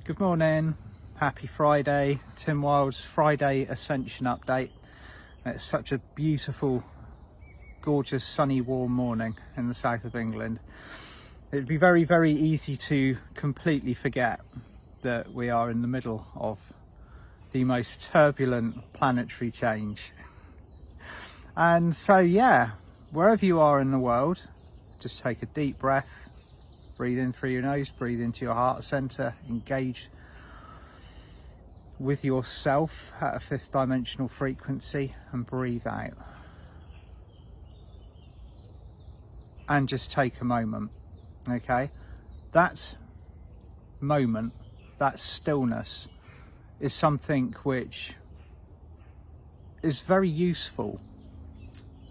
Good morning, happy Friday, Tim Wild's Friday Ascension update. It's such a beautiful, gorgeous, sunny, warm morning in the south of England. It'd be very, very easy to completely forget that we are in the middle of the most turbulent planetary change. And so, yeah, wherever you are in the world, just take a deep breath. Breathe in through your nose, breathe into your heart center, engage with yourself at a fifth dimensional frequency and breathe out. And just take a moment, okay? That moment, that stillness is something which is very useful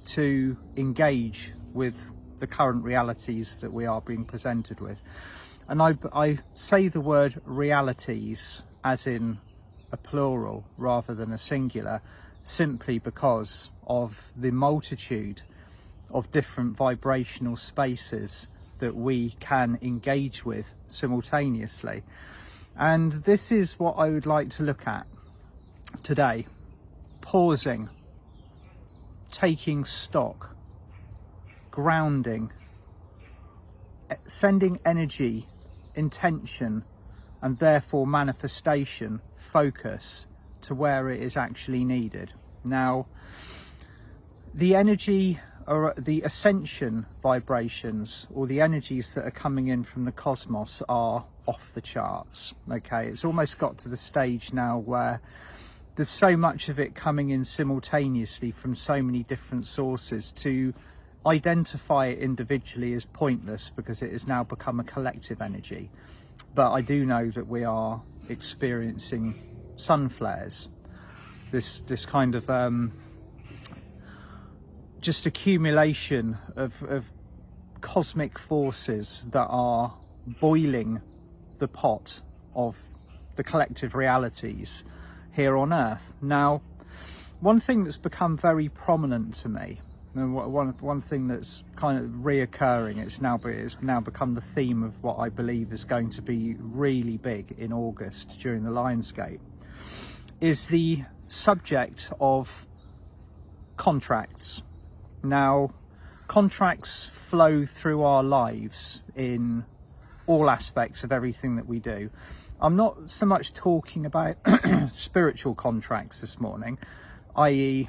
to engage with the current realities that we are being presented with. And I say the word realities as in a plural rather than a singular, simply because of the multitude of different vibrational spaces that we can engage with simultaneously. And this is what I would like to look at today. Pausing, taking stock, grounding, sending energy, intention, and therefore manifestation, focus to where it is actually needed. Now, the energy or the ascension vibrations, or the energies that are coming in from the cosmos, are off the charts. Okay, it's almost got to the stage now where there's so much of it coming in simultaneously from so many different sources. To identify it individually is pointless because it has now become a collective energy. But I do know that we are experiencing sun flares, this kind of just accumulation of cosmic forces that are boiling the pot of the collective realities here on Earth. Now, one thing that's become very prominent to me, and one thing that's kind of reoccurring, it's now become the theme of what I believe is going to be really big in August during the Lionsgate, is the subject of contracts. Now, contracts flow through our lives in all aspects of everything that we do. I'm not so much talking about spiritual contracts this morning, i.e.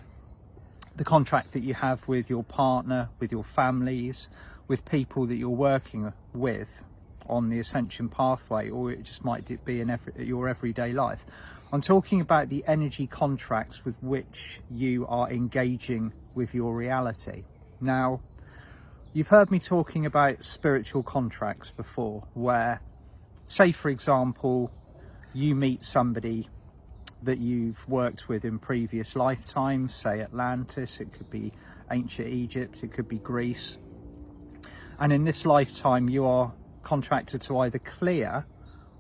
the contract that you have with your partner, with your families, with people that you're working with on the Ascension pathway, or it just might be in your everyday life. I'm talking about the energy contracts with which you are engaging with your reality. Now, you've heard me talking about spiritual contracts before, where, say for example, you meet somebody that you've worked with in previous lifetimes, say Atlantis, it could be ancient Egypt, it could be Greece. And in this lifetime, you are contracted to either clear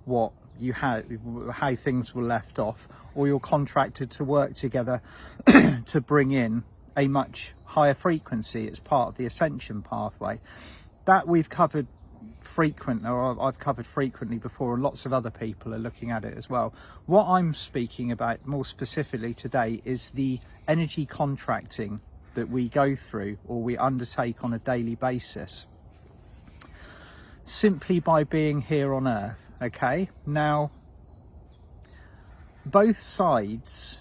what you had, how things were left off, or you're contracted to work together to bring in a much higher frequency. It's part of the Ascension pathway that we've covered I've covered frequently before, and lots of other people are looking at it as well. What I'm speaking about more specifically today is the energy contracting that we go through or we undertake on a daily basis, simply by being here on Earth. Okay, now both sides,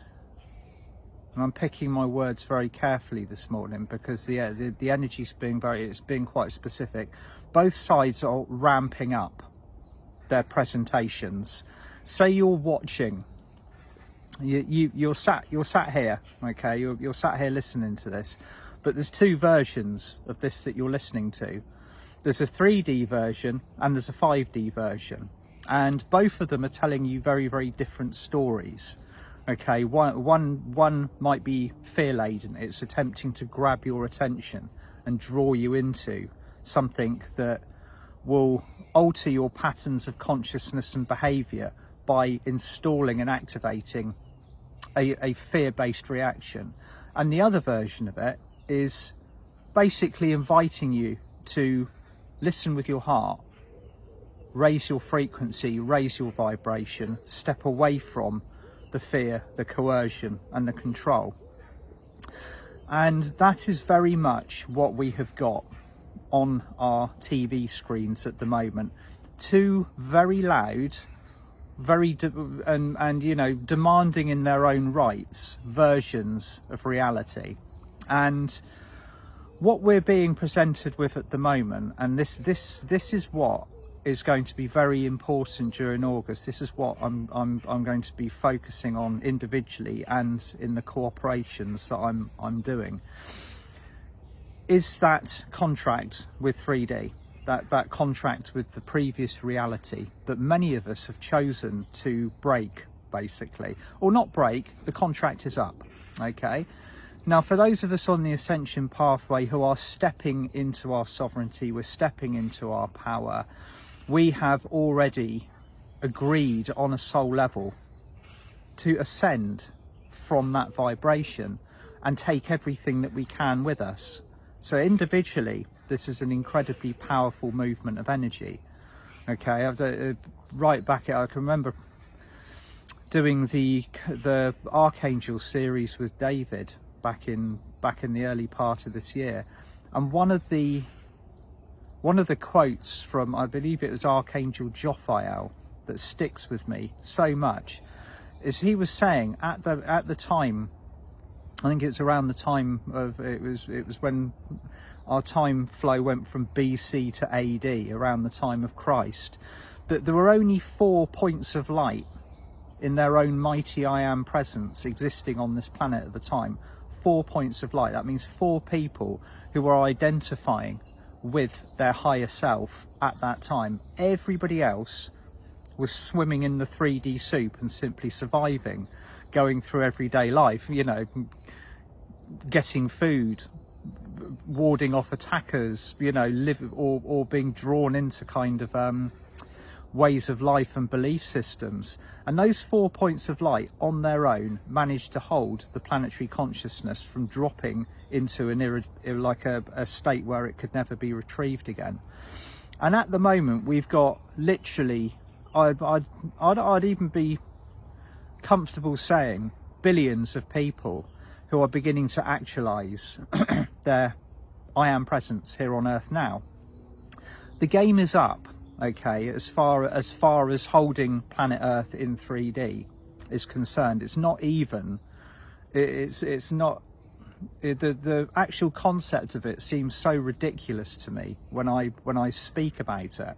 and I'm picking my words very carefully this morning because the energy's being quite specific. Both sides are ramping up their presentations. Say you're watching, you're sat here, okay, you're sat here listening to this, but there's two versions of this that you're listening to. There's a 3D version and there's a 5D version, and both of them are telling you very, very different stories. Okay, one might be fear-laden. It's attempting to grab your attention and draw you into something that will alter your patterns of consciousness and behavior by installing and activating a fear-based reaction. And the other version of it is basically inviting you to listen with your heart raise your frequency, raise your vibration, step away from the fear, the coercion and the control. And that is very much what we have got on our TV screens at the moment. Two very loud, very and you know, demanding in their own rights versions of reality. And what we're being presented with at the moment, and this is what is going to be very important during August. This is what I'm going to be focusing on individually and in the cooperations that I'm doing, is that contract with 3D, that contract with the previous reality that many of us have chosen to break, basically, or not break. The contract is up. Okay. Now, for those of us on the Ascension pathway who are stepping into our sovereignty, we're stepping into our power, we have already agreed on a soul level to ascend from that vibration and take everything that we can with us. So individually, this is an incredibly powerful movement of energy. Okay, right back, I can remember doing the Archangel series with David back in the early part of this year, and one of the quotes from, I believe it was Archangel Jophiel, that sticks with me so much, is he was saying at the time, I think it's around the time of, it was when our time flow went from BC to AD, around the time of Christ, that there were only 4 points of light in their own mighty I Am presence existing on this planet at the time. 4 points of light. That means 4 people who were identifying with their higher self at that time. Everybody else was swimming in the 3D soup and simply surviving, going through everyday life, you know, getting food, warding off attackers, you know, or being drawn into kind of ways of life and belief systems. And those 4 points of light on their own managed to hold the planetary consciousness from dropping into a state where it could never be retrieved again. And at the moment, we've got literally, I'd even be comfortable saying, billions of people who are beginning to actualize their I Am presence here on Earth now. The game is up. Okay, as far as holding planet Earth in 3D is concerned, it's not even. It's not. The actual concept of it seems so ridiculous to me when I speak about it,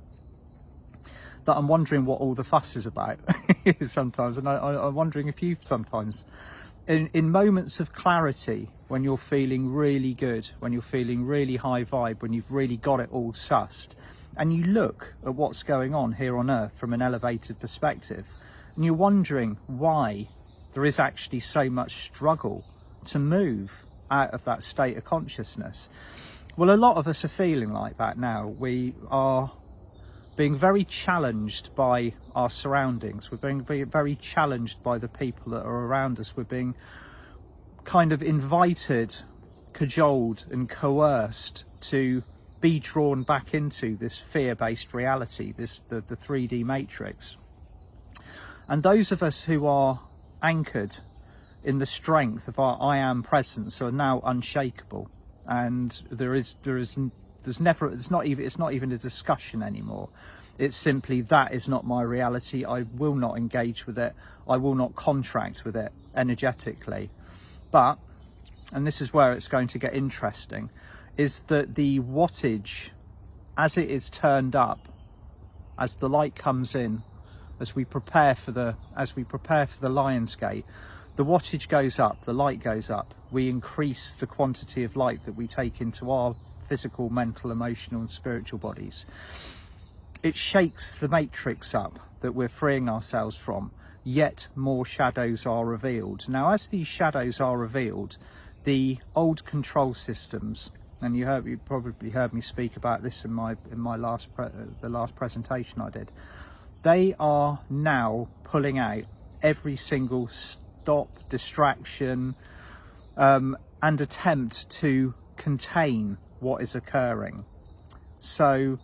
that I'm wondering what all the fuss is about sometimes, and I'm wondering if you sometimes, in moments of clarity, when you're feeling really good, when you're feeling really high vibe, when you've really got it all sussed, and you look at what's going on here on Earth from an elevated perspective, and you're wondering why there is actually so much struggle to move out of that state of consciousness. Well, a lot of us are feeling like that now. We are being very challenged by our surroundings. We're being very challenged by the people that are around us. We're being kind of invited, cajoled and coerced to be drawn back into this fear-based reality, the 3D matrix. And those of us who are anchored in the strength of our I Am presence are now unshakable, and it's not even a discussion anymore. It's simply, that is not my reality. I will not engage with it. I will not contract with it energetically. But, and this is where it's going to get interesting, is that the wattage, as it is turned up, as the light comes in, as we prepare for the Lion's Gate, the wattage goes up, the light goes up. We increase the quantity of light that we take into our physical, mental, emotional and spiritual bodies. It shakes the matrix up that we're freeing ourselves from. Yet more shadows are revealed. Now, as these shadows are revealed, the old control systems, and you probably heard me speak about this in my last presentation I did, they are now pulling out every single stop, distraction, and attempt to contain what is occurring. So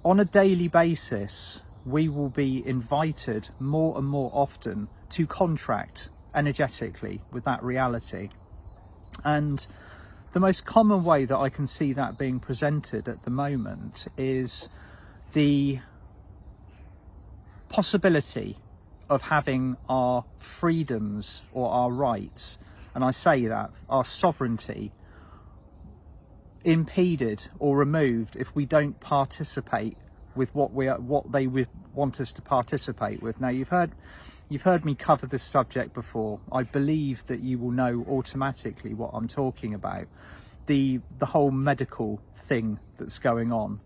on a daily basis, we will be invited more and more often to contract energetically with that reality. And the most common way that I can see that being presented at the moment is the possibility of having our freedoms or our rights, and I say that, our sovereignty, impeded or removed if we don't participate with what they would want us to participate with. Now, you've heard me cover this subject before. I believe that you will know automatically what I'm talking about. The whole medical thing that's going on,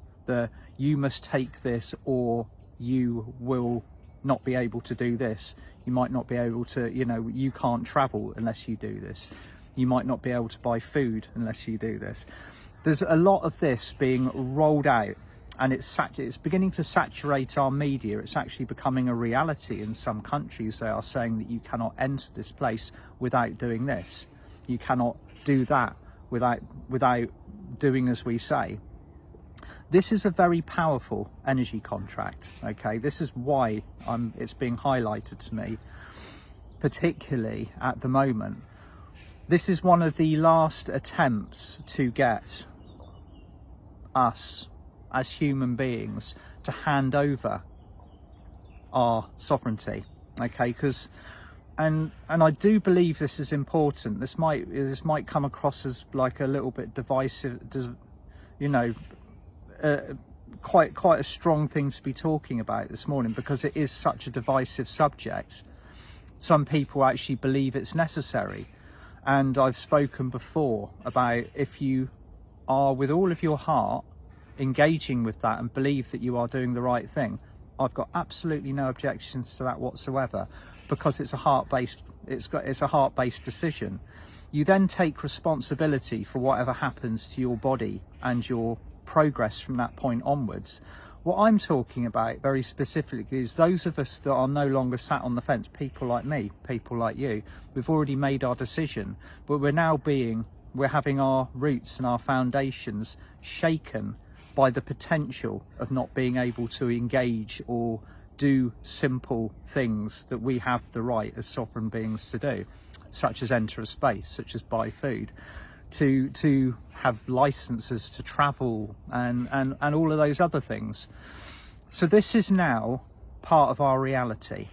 you must take this or you will not be able to do this. You might not be able to, you can't travel unless you do this. You might not be able to buy food unless you do this. There's a lot of this being rolled out, and it's beginning to saturate our media. It's actually becoming a reality in some countries. They are saying that you cannot enter this place without doing this. You cannot do that without doing as we say. This is a very powerful energy contract, okay? This is why it's being highlighted to me, particularly at the moment. This is one of the last attempts to get us as human beings to hand over our sovereignty, okay? Because and I do believe this is important. This might come across as like a little bit divisive, quite a strong thing to be talking about this morning, because it is such a divisive subject. Some people actually believe it's necessary, and I've spoken before about, if you are with all of your heart engaging with that and believe that you are doing the right thing, I've got absolutely no objections to that whatsoever, because it's a heart-based decision. You then take responsibility for whatever happens to your body and your progress from that point onwards. What I'm talking about very specifically is those of us that are no longer sat on the fence, people like me, people like you. We've already made our decision, but we're having our roots and our foundations shaken by the potential of not being able to engage or do simple things that we have the right as sovereign beings to do, such as enter a space, such as buy food, to have licenses to travel and all of those other things. So this is now part of our reality,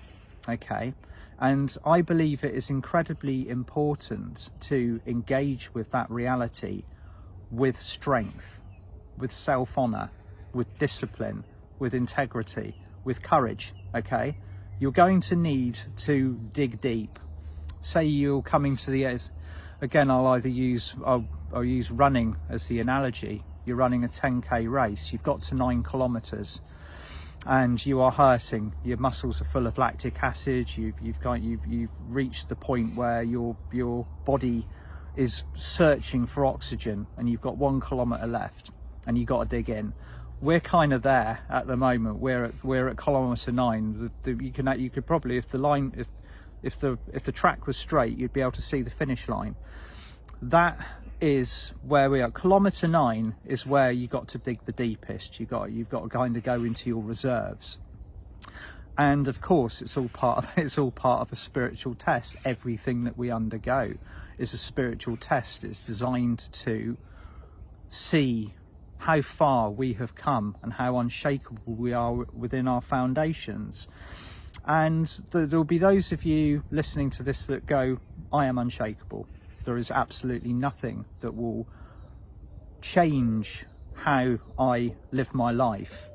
okay? And I believe it is incredibly important to engage with that reality with strength, with self-honor, with discipline, with integrity, with courage, okay? You're going to need to dig deep. Say you're coming to the end. Again, I'll use running as the analogy. You're running a 10k race. You've got to 9 kilometers and you are hurting. Your muscles are full of lactic acid. You've reached the point where your body is searching for oxygen, and you've got 1 kilometer left and you got to dig in. We're kind of there at the moment. We're at kilometer 9. You could probably, if the track was straight, you'd be able to see the finish line. That is where we are. Kilometer 9 is where you got to dig the deepest. You've got to kind of go into your reserves. And of course, it's all part of a spiritual test. Everything that we undergo is a spiritual test. It's designed to see how far we have come and how unshakable we are within our foundations. And there'll be those of you listening to this that go, I am unshakable. There is absolutely nothing that will change how I live my life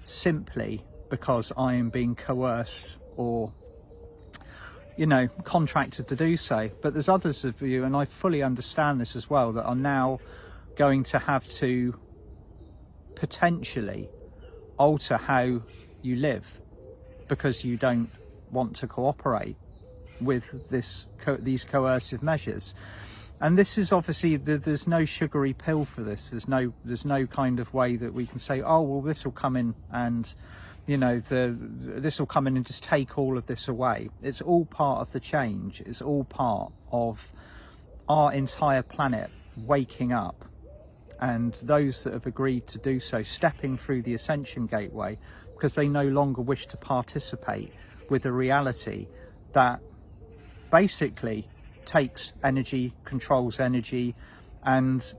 simply because I am being coerced or, contracted to do so. But there's others of you, and I fully understand this as well, that are now going to have to potentially alter how you live because you don't want to cooperate with these coercive measures. And this is obviously, there's no sugary pill for this. There's no kind of way that we can say, oh well, this will come in and this will come in and just take all of this away. It's all part of the change. It's all part of our entire planet waking up and those that have agreed to do so stepping through the Ascension gateway because they no longer wish to participate with a reality that basically takes energy, controls energy, and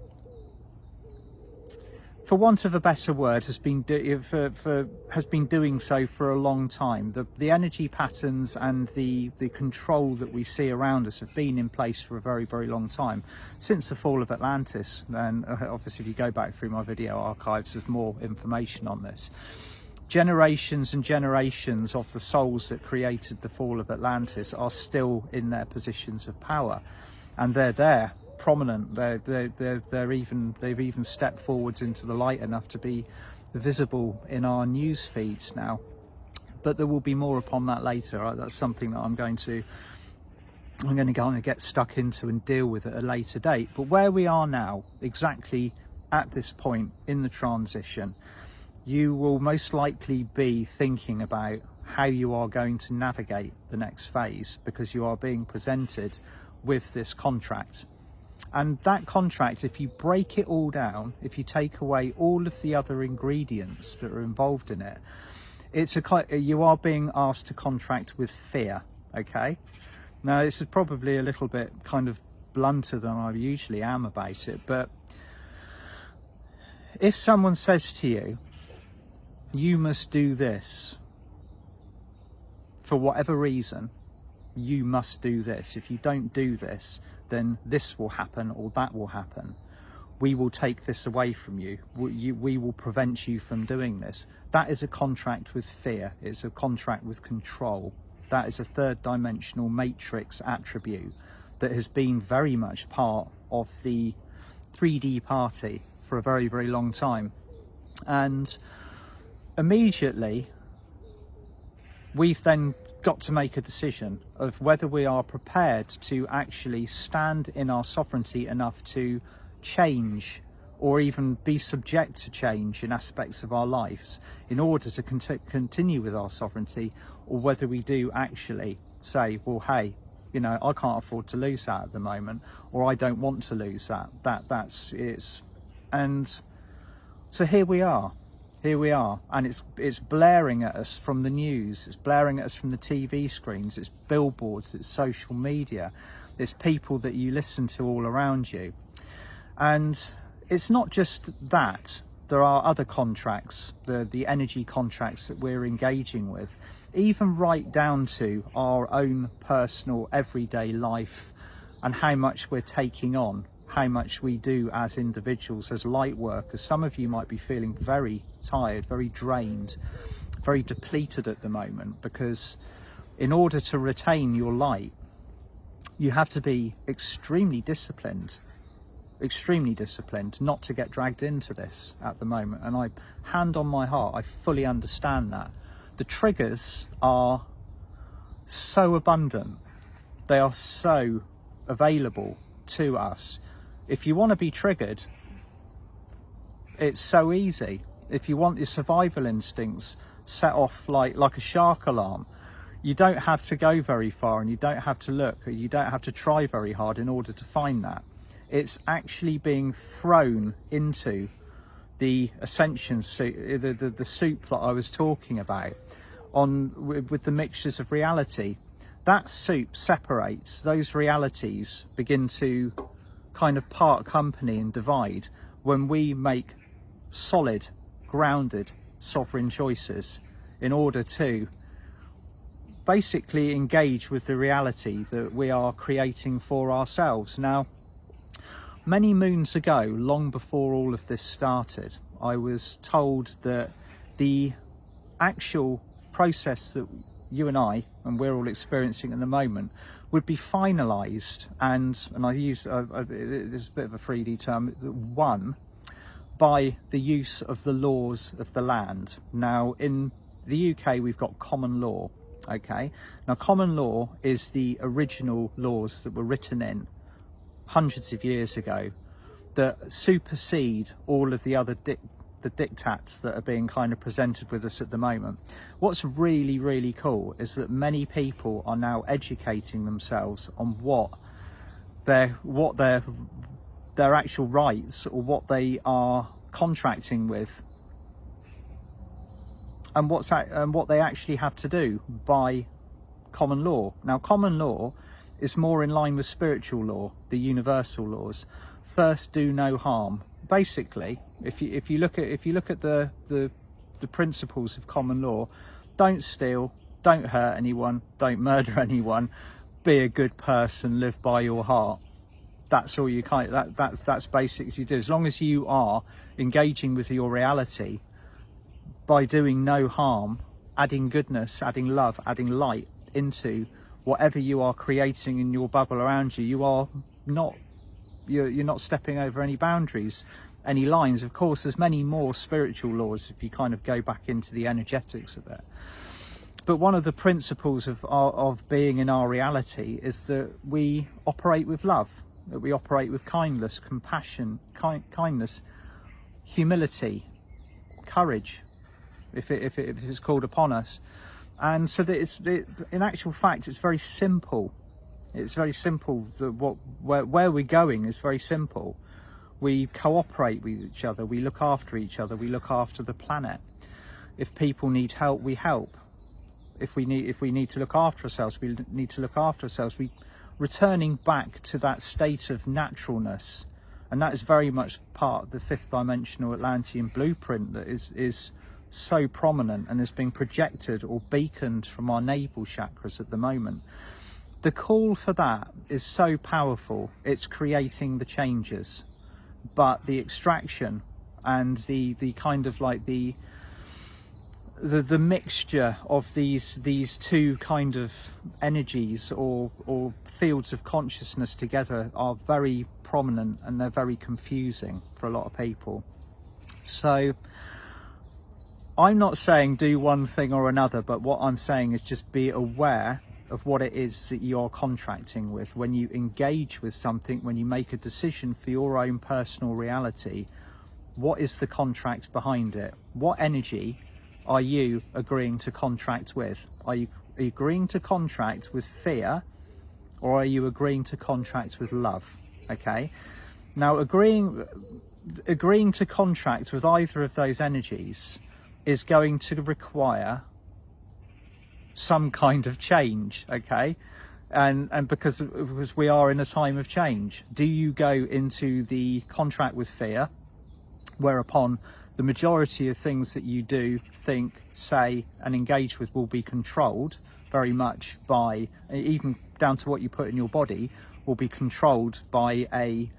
for want of a better word, has been doing so for a long time. The energy patterns and the control that we see around us have been in place for a very, very long time, since the fall of Atlantis. And obviously, if you go back through my video archives, there's more information on this. Generations and generations of the souls that created the fall of Atlantis are still in their positions of power, and they're there, prominent. They've even stepped forwards into the light enough to be visible in our news feeds now. But there will be more upon that later. Right? That's something that I'm going to go and get stuck into and deal with at a later date. But where we are now, exactly at this point in the transition, you will most likely be thinking about how you are going to navigate the next phase, because you are being presented with this contract. And that contract, if you break it all down, if you take away all of the other ingredients that are involved in it, you are being asked to contract with fear, okay? Now, this is probably a little bit kind of blunter than I usually am about it, but if someone says to you, you must do this, for whatever reason, you must do this. If you don't do this, then this will happen or that will happen. We will take this away from you. We will prevent you from doing this. That is a contract with fear. It's a contract with control. That is a third dimensional matrix attribute that has been very much part of the 3D party for a very, very long time. And immediately, we've then got to make a decision of whether we are prepared to actually stand in our sovereignty enough to change or even be subject to change in aspects of our lives in order to continue with our sovereignty, or whether we do actually say, well, hey, you know, I can't afford to lose that at the moment, or I don't want to lose that. That's it. And so here we are, and it's blaring at us from the news, it's blaring at us from the TV screens, it's billboards, it's social media, it's people that you listen to all around you. And it's not just that, there are other contracts, the energy contracts that we're engaging with, even right down to our own personal everyday life and how much we're taking on, how much we do as individuals, as light workers. Some of you might be feeling very tired, very drained, very depleted at the moment, because in order to retain your light, you have to be extremely disciplined not to get dragged into this at the moment. And I, hand on my heart, I fully understand that. The triggers are so abundant, they are so available to us. If you want to be triggered, it's so easy. If you want your survival instincts set off like a shark alarm, you don't have to go very far, and you don't have to look, or you don't have to try very hard in order to find that. It's actually being thrown into the Ascension soup, the soup that I was talking about, with the mixtures of reality. That soup separates, those realities begin to kind of part company and divide when we make solid, grounded, sovereign choices in order to basically engage with the reality that we are creating for ourselves. Now, many moons ago, long before all of this started, I was told that the actual process that you and we're all experiencing at the moment, would be finalised, and I use this is a bit of a 3D term, won by the use of the laws of the land. Now, in the UK, we've got common law, okay? Now, common law is the original laws that were written in hundreds of years ago that supersede all of the other the diktats that are being kind of presented with us at the moment. What's really, really cool is that many people are now educating themselves on what their their actual rights or what they are contracting with, and what they actually have to do by common law. Now, common law is more in line with spiritual law, the universal laws. First, do no harm. Basically, if you look at the principles of common law, don't steal, don't hurt anyone, don't murder anyone, be a good person, live by your heart. That's all you that's basically you do. As long as you are engaging with your reality by doing no harm, adding goodness, adding love, adding light into whatever you are creating in your bubble around you, you're not stepping over any boundaries, any lines. Of course, there's many more spiritual laws if you kind of go back into the energetics of it. But one of the principles of being in our reality is that we operate with love, that we operate with kindness, compassion, kindness, humility, courage, if it's called upon us. And so that in actual fact, it's very simple. It's very simple. Where we're going is very simple. We cooperate with each other. We look after each other. We look after the planet. If people need help, we help. If we need to look after ourselves, we need to look after ourselves. We returning back to that state of naturalness, and that is very much part of the fifth dimensional Atlantean blueprint that is so prominent and is being projected or beaconed from our navel chakras at the moment. The call for that is so powerful. It's creating the changes, but the extraction and the kind of like the mixture of these two kind of energies or fields of consciousness together are very prominent, and they're very confusing for a lot of people. So I'm not saying do one thing or another, but what I'm saying is just be aware of what it is that you're contracting with. When you engage with something, when you make a decision for your own personal reality, what is the contract behind it? What energy are you agreeing to contract with? Are you agreeing to contract with fear, or are you agreeing to contract with love? Okay, now agreeing to contract with either of those energies is going to require some kind of change, okay? And because we are in a time of change. Do you go into the contract with fear, whereupon the majority of things that you do, think, say and engage with will be controlled very much by, even down to what you put in your body, will be controlled by a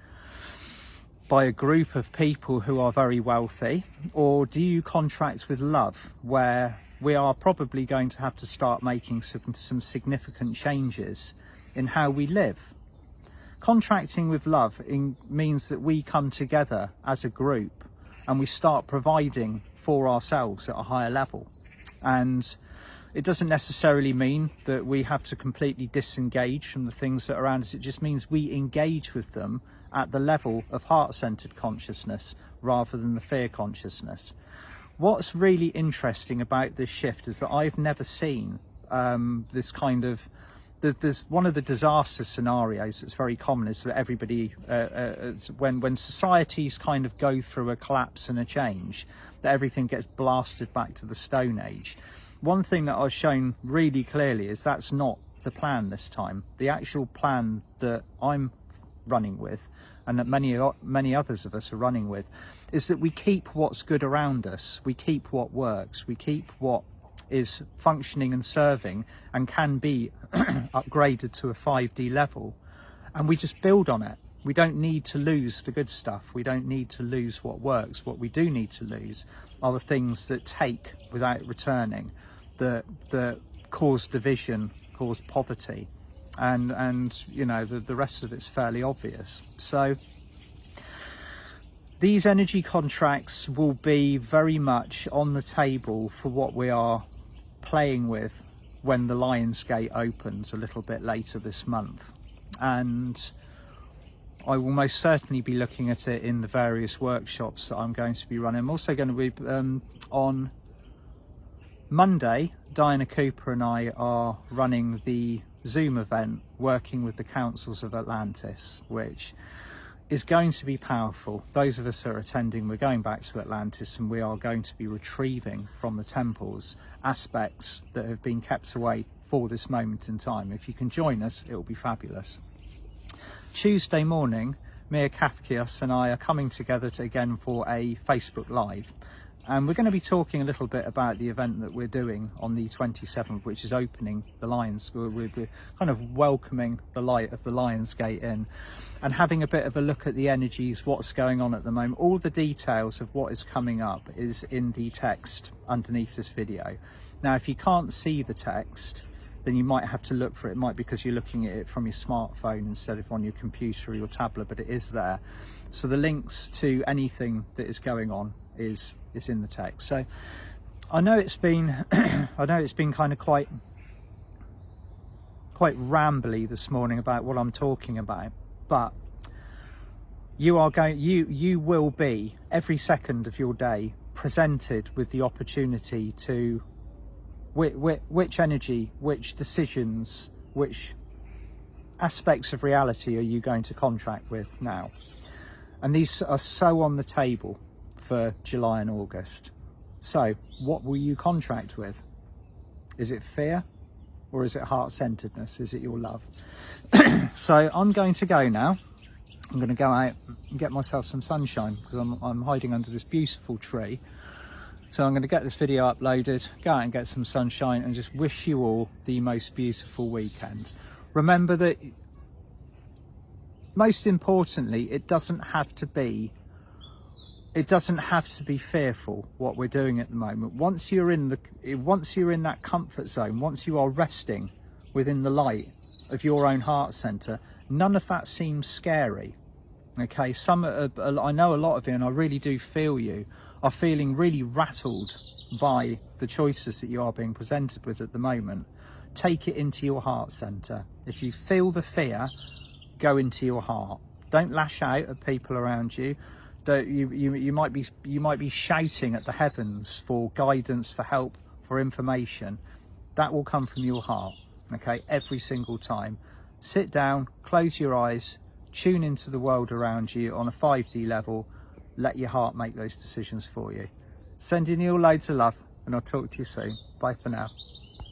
group of people who are very wealthy? Or do you contract with love, where we are probably going to have to start making some significant changes in how we live? Contracting with love means that we come together as a group and we start providing for ourselves at a higher level. And it doesn't necessarily mean that we have to completely disengage from the things that are around us. It just means we engage with them at the level of heart-centered consciousness rather than the fear consciousness. What's really interesting about this shift is that I've never seen this kind of... There's one of the disaster scenarios that's very common is that everybody, when societies kind of go through a collapse and a change, that everything gets blasted back to the Stone Age. One thing that I was shown really clearly is that's not the plan this time. The actual plan that I'm running with, and that many others of us are running with, is that we keep what's good around us, we keep what works, we keep what is functioning and serving and can be upgraded to a 5D level, and we just build on it. We don't need to lose the good stuff. We don't need to lose what works. What we do need to lose are the things that take without returning, that cause division, cause poverty, and you know, the rest of it's fairly obvious. So these energy contracts will be very much on the table for what we are playing with when the Lion's Gate opens a little bit later this month. And I will most certainly be looking at it in the various workshops that I'm going to be running. I'm also going to be on Monday, Diana Cooper and I are running the Zoom event working with the Councils of Atlantis, which is going to be powerful. Those of us who are attending, we're going back to Atlantis, and we are going to be retrieving from the temples aspects that have been kept away for this moment in time. If you can join us, it will be fabulous. Tuesday morning, Mia Kafkios and I are coming together again for a Facebook Live. And we're going to be talking a little bit about the event that we're doing on the 27th, which is opening the Lions. We're kind of welcoming the light of the Lions Gate in and having a bit of a look at the energies, what's going on at the moment. All the details of what is coming up is in the text underneath this video. Now, if you can't see the text, then you might have to look for it. It might be because you're looking at it from your smartphone instead of on your computer or your tablet, but it is there. So the links to anything that is going on is in the text. So I know it's been kind of quite rambly this morning about what I'm talking about, but you will be every second of your day presented with the opportunity to which energy, which decisions, which aspects of reality are you going to contract with now? And these are so on the table for July and August. So what will you contract with? Is it fear, or is it heart-centeredness? Is it your love? So I'm going to go now. I'm going to go out and get myself some sunshine, because I'm hiding under this beautiful tree. So I'm going to get this video uploaded, go out and get some sunshine, and just wish you all the most beautiful weekend. Remember that, most importantly, it doesn't have to be fearful what we're doing at the moment. Once you're in that comfort zone, once you are resting within the light of your own heart center, none of that seems scary. Okay, I know a lot of you, and I really do feel you, are feeling really rattled by the choices that you are being presented with at the moment. Take it into your heart center. If you feel the fear, go into your heart. Don't lash out at people around you. You might be shouting at the heavens for guidance, for help, for information. That will come from your heart. Okay, every single time. Sit down, close your eyes, tune into the world around you on a 5D level. Let your heart make those decisions for you. Sending you all loads of love, and I'll talk to you soon. Bye for now.